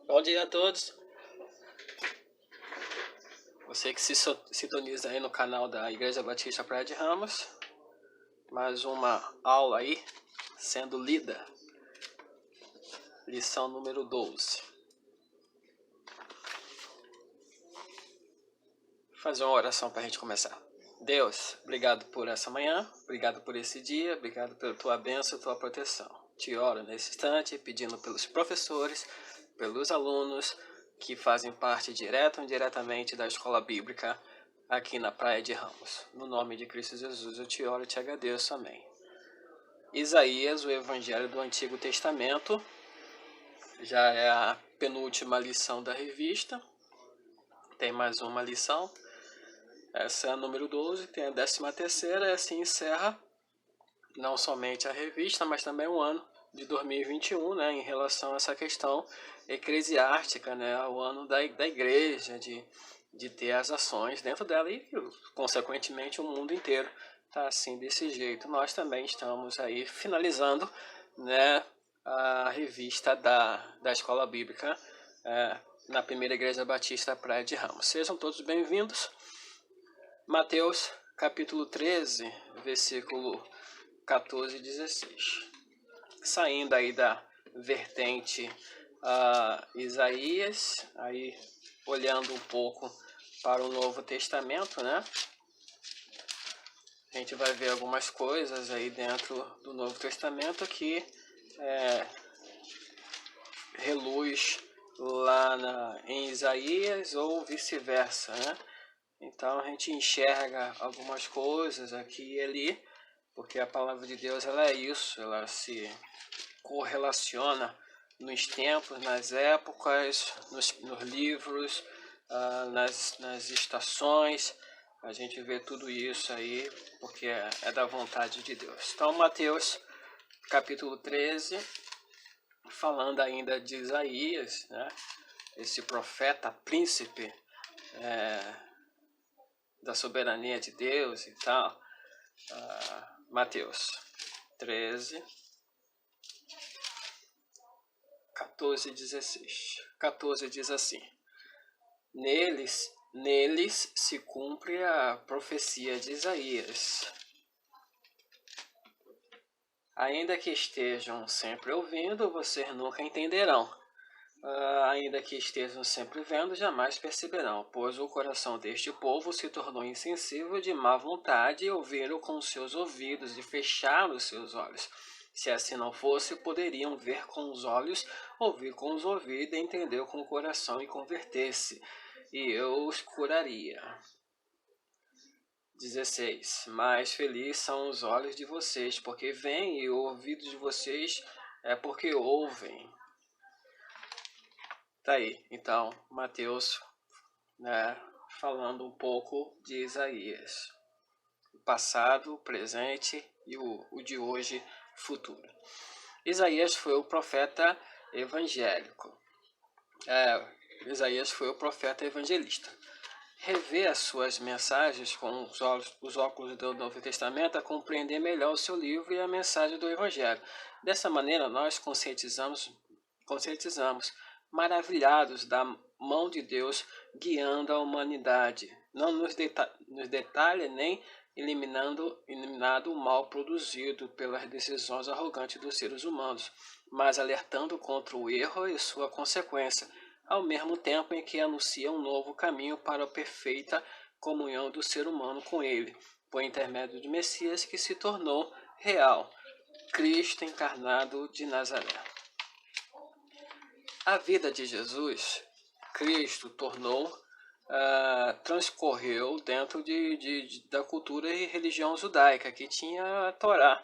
Bom dia a todos. Você que se sintoniza aí no canal da Igreja Batista Praia de Ramos. Mais uma aula aí sendo lida. Lição número 12. Vou fazer uma oração para a gente começar. Deus, obrigado por essa manhã, obrigado por esse dia, obrigado pela tua bênção e tua proteção. Te oro nesse instante pedindo pelos professores, pelos alunos que fazem parte direta ou indiretamente da escola bíblica aqui na Praia de Ramos. No nome de Cristo Jesus eu te oro e te agradeço. Amém. Isaías, o Evangelho do Antigo Testamento, já é a penúltima lição da revista. Tem mais uma lição. Essa é a número 12, tem a 13ª, e assim encerra não somente a revista, mas também o ano de 2021, né, em relação a essa questão eclesiástica, né, o ano da igreja, de ter as ações dentro dela e, consequentemente, o mundo inteiro está assim, desse jeito. Nós também estamos aí finalizando, né, a revista da Escola Bíblica na Primeira Igreja Batista Praia de Ramos. Sejam todos bem-vindos. Mateus, capítulo 13, versículo 14 e 16. Saindo aí da vertente Isaías, aí olhando um pouco para o Novo Testamento, né? A gente vai ver algumas coisas aí dentro do Novo Testamento que reluz lá em Isaías ou vice-versa, né? Então a gente enxerga algumas coisas aqui e ali, porque a palavra de Deus ela é isso, ela se correlaciona nos tempos, nas épocas, nos livros, nas estações. A gente vê tudo isso aí porque é da vontade de Deus. Então Mateus capítulo 13, falando ainda de Isaías, né? Esse profeta príncipe da soberania de Deus e tal. Mateus 13, 14 e 16. 14 diz assim: Neles se cumpre a profecia de Isaías. Ainda que estejam sempre ouvindo, vocês nunca entenderão. Ainda que estejam sempre vendo, jamais perceberão, pois o coração deste povo se tornou insensível de má vontade e ouviram com os seus ouvidos e fecharam os seus olhos. Se assim não fosse, poderiam ver com os olhos, ouvir com os ouvidos e entender com o coração e converter-se, e eu os curaria. 16. Mais felizes são os olhos de vocês, porque veem, e o ouvido de vocês é porque ouvem. Tá aí, então, Mateus, né, falando um pouco de Isaías. O passado, o presente e o de hoje, futuro. Isaías foi o profeta evangélico. Isaías foi o profeta evangelista. Rever as suas mensagens com os óculos do Novo Testamento a compreender melhor o seu livro e a mensagem do Evangelho. Dessa maneira, nós conscientizamos maravilhados da mão de Deus guiando a humanidade, não nos detalhe nem eliminado o mal produzido pelas decisões arrogantes dos seres humanos, mas alertando contra o erro e sua consequência, ao mesmo tempo em que anuncia um novo caminho para a perfeita comunhão do ser humano com ele, por intermédio de Messias que se tornou real, Cristo encarnado de Nazaré. A vida de Jesus, Cristo transcorreu dentro da cultura e religião judaica, que tinha a Torá,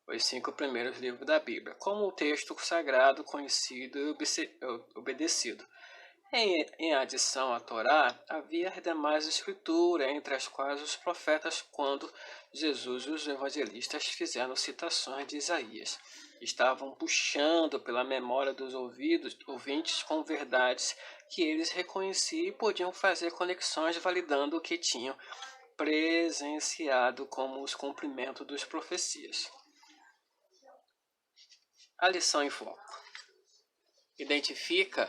os 5 primeiros livros da Bíblia, como o texto sagrado conhecido e obedecido. Em adição à Torá, havia as demais escrituras, entre as quais os profetas, quando Jesus e os evangelistas fizeram citações de Isaías. Estavam puxando pela memória dos ouvintes com verdades que eles reconheciam e podiam fazer conexões validando o que tinham presenciado como os cumprimentos das profecias. A lição em foco identifica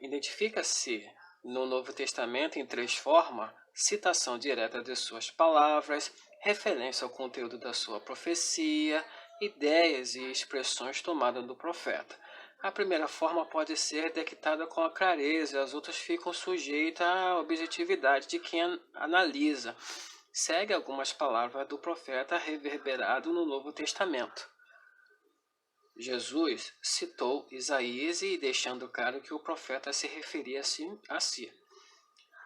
identifica-se no Novo Testamento em 3 formas: citação direta de suas palavras, referência ao conteúdo da sua profecia, ideias e expressões tomadas do profeta. A primeira forma pode ser detectada com a clareza, as outras ficam sujeitas à objetividade de quem analisa. Segue algumas palavras do profeta reverberado no Novo Testamento. Jesus citou Isaías e deixando claro que o profeta se referia a si.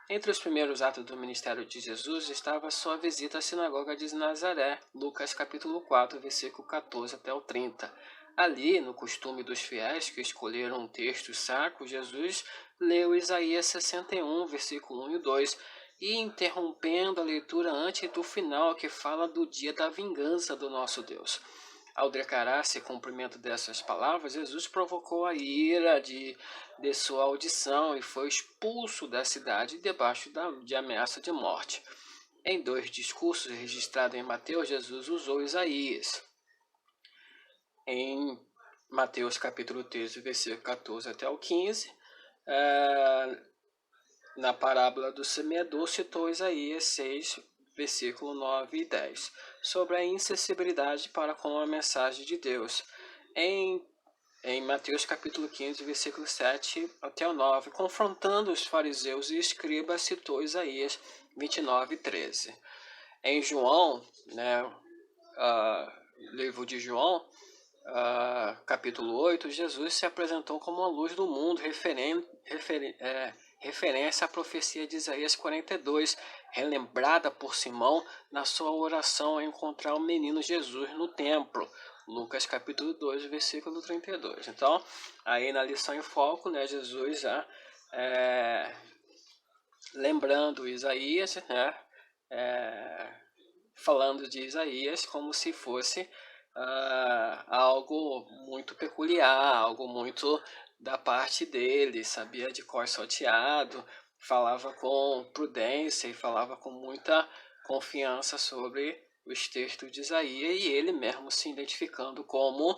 Entre os primeiros atos do ministério de Jesus estava sua visita à sinagoga de Nazaré, Lucas capítulo 4, versículo 14 até o 30. Ali, no costume dos fiéis que escolheram um texto sacro, Jesus leu Isaías 61, versículo 1 e 2, e interrompendo a leitura antes do final, que fala do dia da vingança do nosso Deus. Ao declarar-se cumprimento dessas palavras, Jesus provocou a ira de sua audição e foi expulso da cidade debaixo de ameaça de morte. Em 2 discursos registrados em Mateus, Jesus usou Isaías. Em Mateus capítulo 13, versículo 14 até o 15, na parábola do semeador, citou Isaías 6, versículo 9 e 10, sobre a insensibilidade para com a mensagem de Deus. Em Mateus capítulo 15, versículo 7 até o 9, confrontando os fariseus e escribas, citou Isaías 29, 13. Em João, livro de João, capítulo 8, Jesus se apresentou como a luz do mundo, referência à profecia de Isaías 42, relembrada por Simão na sua oração ao encontrar o menino Jesus no templo. Lucas capítulo 2, versículo 32. Então, aí na lição em foco, Jesus lembrando Isaías, falando de Isaías como se fosse algo muito peculiar, algo muito da parte dele, sabia de cor salteado, falava com prudência e falava com muita confiança sobre os textos de Isaías, e ele mesmo se identificando como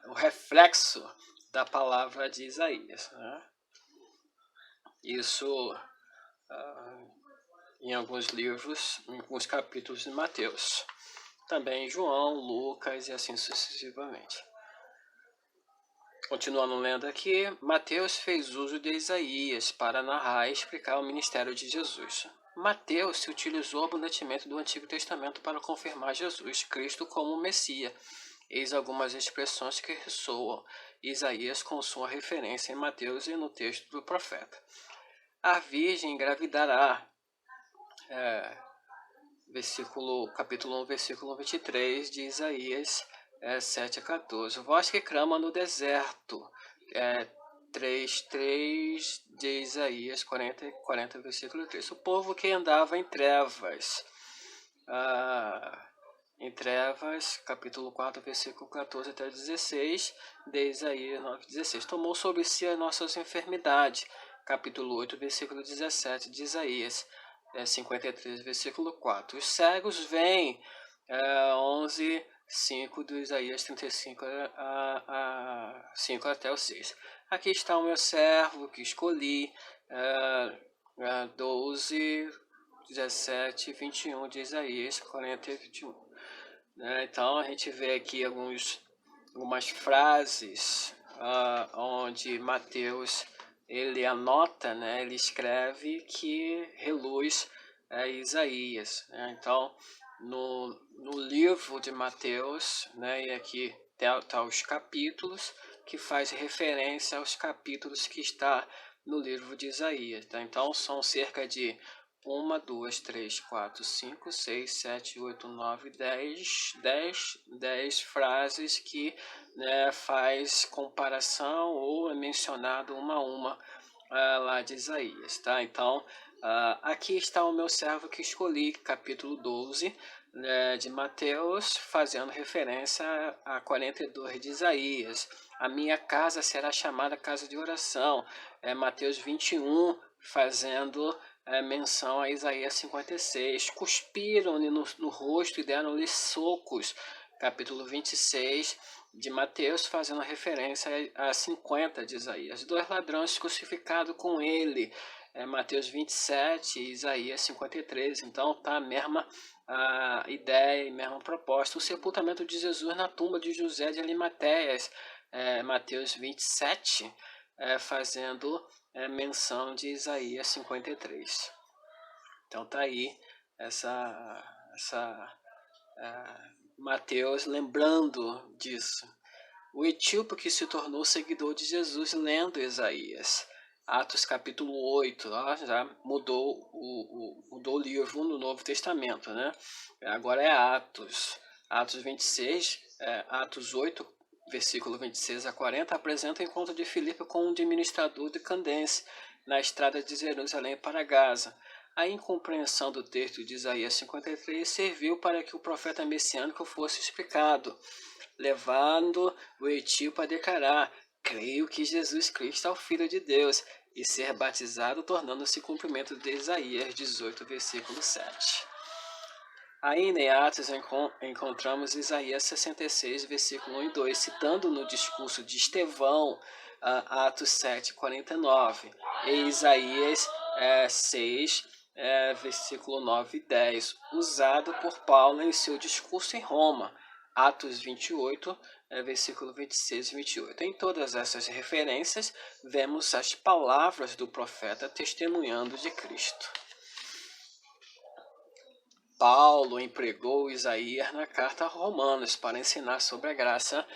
o reflexo da palavra de Isaías. Isso em alguns livros, em alguns capítulos de Mateus. Também João, Lucas e assim sucessivamente. Continuando lendo aqui, Mateus fez uso de Isaías para narrar e explicar o ministério de Jesus. Mateus se utilizou abundantemente do Antigo Testamento para confirmar Jesus Cristo como Messias. Eis algumas expressões que ressoam Isaías com sua referência em Mateus e no texto do profeta. A virgem engravidará, capítulo 1, versículo 23 de Isaías 7 a 14. Voz que clama no deserto, 3 de Isaías 40, versículo 3. O povo que andava em trevas, capítulo 4, versículo 14 até 16, de Isaías 9, 16. Tomou sobre si as nossas enfermidades, capítulo 8, versículo 17 de Isaías 53, versículo 4. Os cegos vêm, 11, 5 do Isaías 35 5 até o 6. Aqui está o meu servo que escolhi, 12, 17 e 21 de Isaías 40 e 21. Então a gente vê aqui algumas frases onde Mateus ele anota, ele escreve que reluz Isaías. Então, no livro de Mateus, e aqui tá os capítulos, que faz referência aos capítulos que está no livro de Isaías. Tá? Então, são cerca de 1, 2, 3, 4, 5, 6, 7, 8, 9, 10 frases que faz comparação ou é mencionado uma a uma lá de Isaías. Tá? Então, aqui está o meu servo que escolhi, capítulo 12 de Mateus, fazendo referência a 42 de Isaías. A minha casa será chamada casa de oração. Mateus 21, fazendo menção a Isaías 56. Cuspiram-lhe no rosto e deram-lhe socos. Capítulo 26 de Mateus, fazendo referência a 50 de Isaías. 2 ladrões crucificados com ele, Mateus 27 e Isaías 53. Então tá a mesma ideia e mesma proposta. O sepultamento de Jesus na tumba de José de Arimateias, Mateus 27, fazendo menção de Isaías 53. Então tá aí Mateus lembrando disso. O etíope que se tornou seguidor de Jesus lendo Isaías. Atos capítulo 8, já mudou o livro no Novo Testamento, né? Agora é Atos. Atos 26, Atos 8, versículo 26 a 40, apresenta o encontro de Filipe com um administrador de Candace, na estrada de Jerusalém para Gaza. A incompreensão do texto de Isaías 53 serviu para que o profeta messiânico fosse explicado, levando o etíope a declarar: creio que Jesus Cristo é o Filho de Deus, e ser batizado, tornando-se cumprimento de Isaías 18, versículo 7. Ainda em Atos encontramos Isaías 66, versículo 1 e 2, citando no discurso de Estevão, Atos 7, 49, e Isaías 6, versículo 9 e 10, usado por Paulo em seu discurso em Roma, Atos 28, versículo 26 e 28. Em todas essas referências, vemos as palavras do profeta testemunhando de Cristo. Paulo empregou Isaías na carta a Romanos para ensinar sobre a graça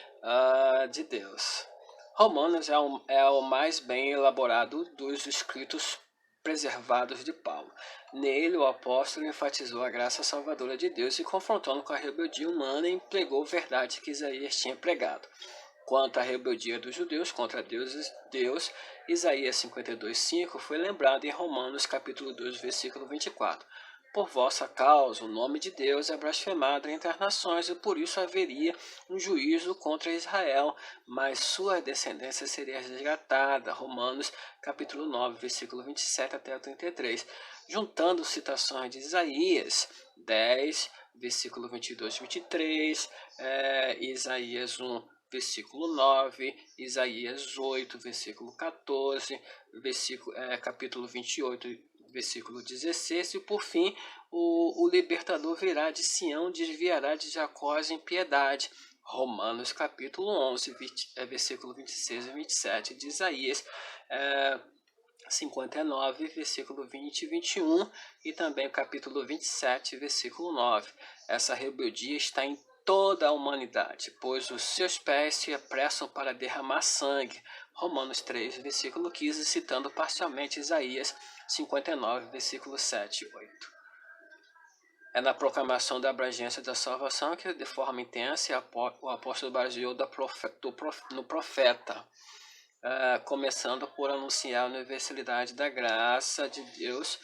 de Deus. Romanos é o mais bem elaborado dos escritos preservados de Paulo. Nele, o apóstolo enfatizou a graça salvadora de Deus e, confrontando com a rebeldia humana, empregou verdade que Isaías tinha pregado. Quanto à rebeldia dos judeus contra Deus, Isaías 52:5 foi lembrado em Romanos capítulo 2, versículo 24. Por vossa causa, o nome de Deus é blasfemado entre as nações, e por isso haveria um juízo contra Israel, mas sua descendência seria resgatada. Romanos capítulo 9, versículo 27 até o 33. Juntando citações de Isaías 10, versículo 22 e 23, Isaías 1, versículo 9, Isaías 8, versículo 14, capítulo 28, versículo 16, e por fim, o libertador virá de Sião, desviará de Jacó as impiedade. Romanos capítulo 11, versículo 26 e 27, de Isaías 59, versículo 20 e 21, e também o capítulo 27, versículo 9. Essa rebeldia está em toda a humanidade, pois os seus pés se apressam para derramar sangue. Romanos 3, versículo 15, citando parcialmente Isaías 59, versículo 7 e 8. É na proclamação da abrangência da salvação que, de forma intensa, o apóstolo baseou no profeta, começando por anunciar a universalidade da graça de Deus.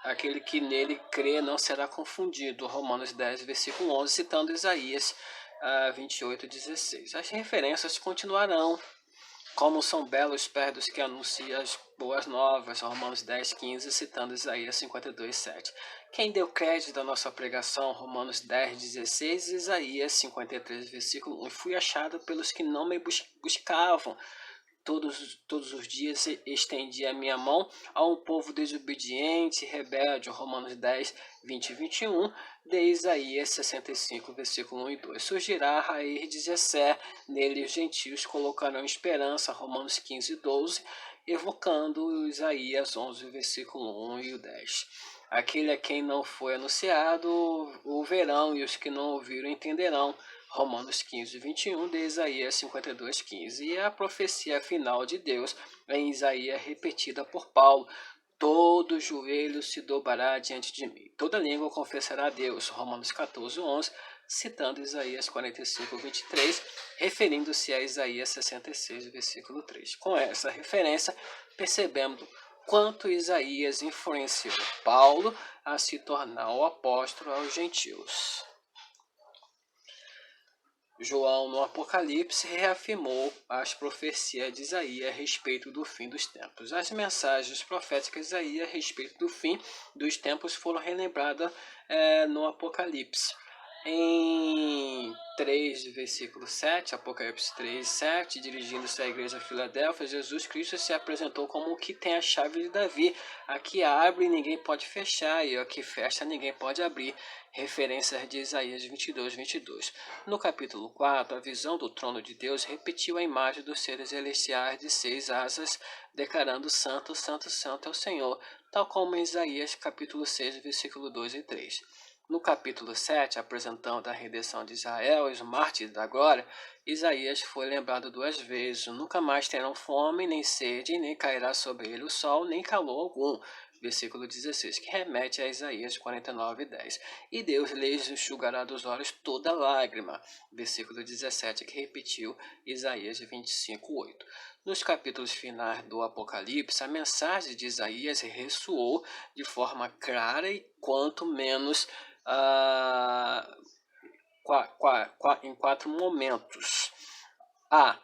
Aquele que nele crê não será confundido. Romanos 10, versículo 11, citando Isaías 28, 16. As referências continuarão. Como são belos pés dos que anunciam as boas novas, Romanos 10, 15, citando Isaías 52, 7. Quem deu crédito à nossa pregação, Romanos 10, 16, Isaías 53, versículo 1. Fui achado pelos que não me buscavam. Todos os dias estendi a minha mão a um povo desobediente e rebelde, Romanos 10, 20 e 21, de Isaías 65, versículo 1 e 2. Surgirá a raiz de Jessé, nele os gentios colocarão esperança, Romanos 15, 12, evocando Isaías 11, versículo 1 e o 10. Aquele a quem não foi anunciado o verão, e os que não ouviram entenderão, Romanos 15, 21, de Isaías 52, 15. E a profecia final de Deus em Isaías repetida por Paulo: todo joelho se dobrará diante de mim, toda língua confessará a Deus, Romanos 14, 11, citando Isaías 45, 23, referindo-se a Isaías 66, versículo 3. Com essa referência, percebemos quanto Isaías influenciou Paulo a se tornar o apóstolo aos gentios. João, no Apocalipse, reafirmou as profecias de Isaías a respeito do fim dos tempos. As mensagens proféticas de Isaías a respeito do fim dos tempos foram relembradas no Apocalipse. Em 3, versículo 7, Apocalipse 3, 7, dirigindo-se à igreja de Filadélfia, Jesus Cristo se apresentou como o que tem a chave de Davi, a que abre e ninguém pode fechar, e a que fecha ninguém pode abrir, referências de Isaías 22, 22. No capítulo 4, a visão do trono de Deus repetiu a imagem dos seres celestiais de 6 asas, declarando santo, santo, santo é o Senhor, tal como em Isaías capítulo 6, versículo 2 e 3. No capítulo 7, apresentando a redenção de Israel e os mártires da glória, Isaías foi lembrado 2 vezes: nunca mais terão fome, nem sede, nem cairá sobre ele o sol, nem calor algum. Versículo 16, que remete a Isaías 49, 10. E Deus lhes enxugará dos olhos toda lágrima. Versículo 17, que repetiu Isaías 25, 8. Nos capítulos finais do Apocalipse, a mensagem de Isaías ressoou de forma clara e quanto menos em 4 momentos. A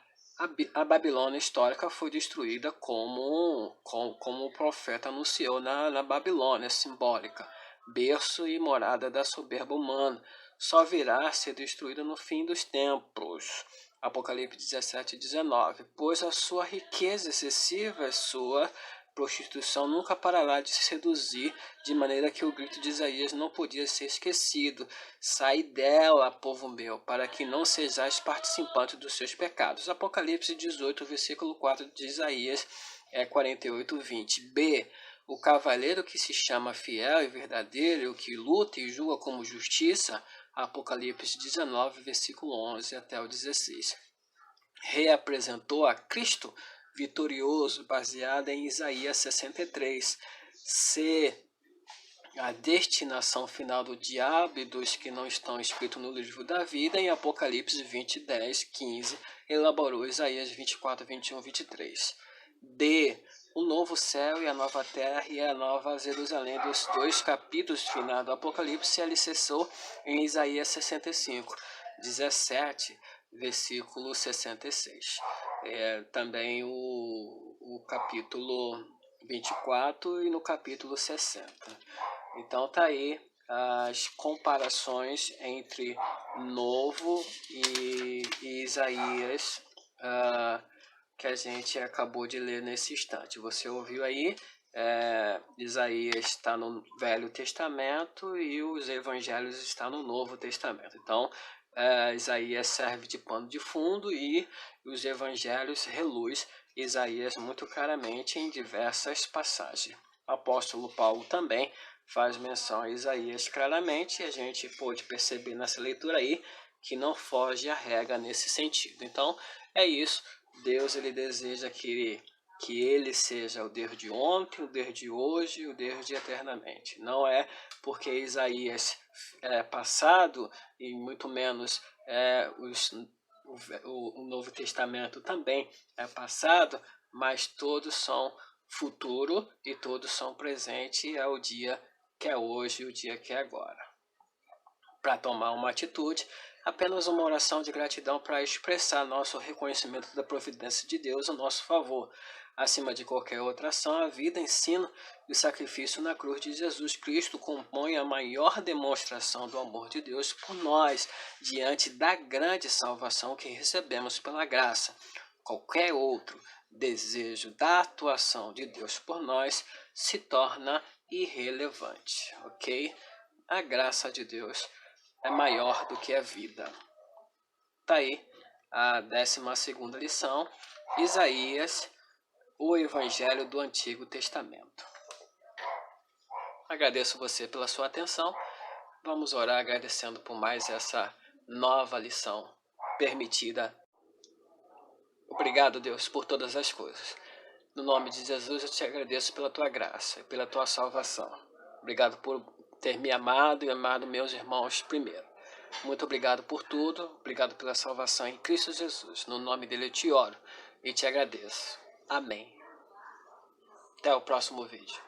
Babilônia histórica foi destruída como o profeta anunciou na Babilônia simbólica, berço e morada da soberba humana. Só virá a ser destruída no fim dos tempos. Apocalipse 17, 19. Pois a sua riqueza excessiva, sua prostituição nunca parará de seduzir, de maneira que o grito de Isaías não podia ser esquecido. Sai dela, povo meu, para que não sejais participantes dos seus pecados. Apocalipse 18, versículo 4 de Isaías 48, 20. B. O cavaleiro que se chama fiel e verdadeiro, o que luta e julga como justiça. Apocalipse 19, versículo 11 até o 16. Reapresentou a Cristo vitorioso, baseada em Isaías 63. C. A destinação final do diabo e dos que não estão escritos no livro da vida, em Apocalipse 20, 10, 15, elaborou Isaías 24, 21, 23. D. O novo céu e a nova terra e a nova Jerusalém dos 2 capítulos finais do Apocalipse se alicerçou em Isaías 65, 17, versículo 66. Também o capítulo 24 e no capítulo 60. Então tá aí as comparações entre Novo e Isaías que a gente acabou de ler nesse instante. Você ouviu aí? Isaías está no Velho Testamento e os Evangelhos estão no Novo Testamento. Então, Isaías serve de pano de fundo e os Evangelhos reluz Isaías muito claramente em diversas passagens. O apóstolo Paulo também faz menção a Isaías claramente e a gente pôde perceber nessa leitura aí que não foge a regra nesse sentido. Então, é isso. Deus ele deseja que ele seja o Deus de ontem, o Deus de hoje e o Deus de eternamente. Não é porque Isaías é passado e muito menos o Novo Testamento também é passado, mas todos são futuro e todos são presente, é o dia que é hoje e o dia que é agora. Para tomar uma atitude, apenas uma oração de gratidão para expressar nosso reconhecimento da providência de Deus a nosso favor. Acima de qualquer outra ação, a vida, ensino e o sacrifício na cruz de Jesus Cristo compõem a maior demonstração do amor de Deus por nós, diante da grande salvação que recebemos pela graça. Qualquer outro desejo da atuação de Deus por nós se torna irrelevante, ok? A graça de Deus é maior do que a vida. Tá aí a 12ª lição, Isaías, o Evangelho do Antigo Testamento. Agradeço você pela sua atenção. Vamos orar agradecendo por mais essa nova lição permitida. Obrigado, Deus, por todas as coisas. No nome de Jesus, eu te agradeço pela tua graça e pela tua salvação. Obrigado por ter me amado e amado meus irmãos primeiro. Muito obrigado por tudo. Obrigado pela salvação em Cristo Jesus. No nome dele eu te oro e te agradeço. Amém. Até o próximo vídeo.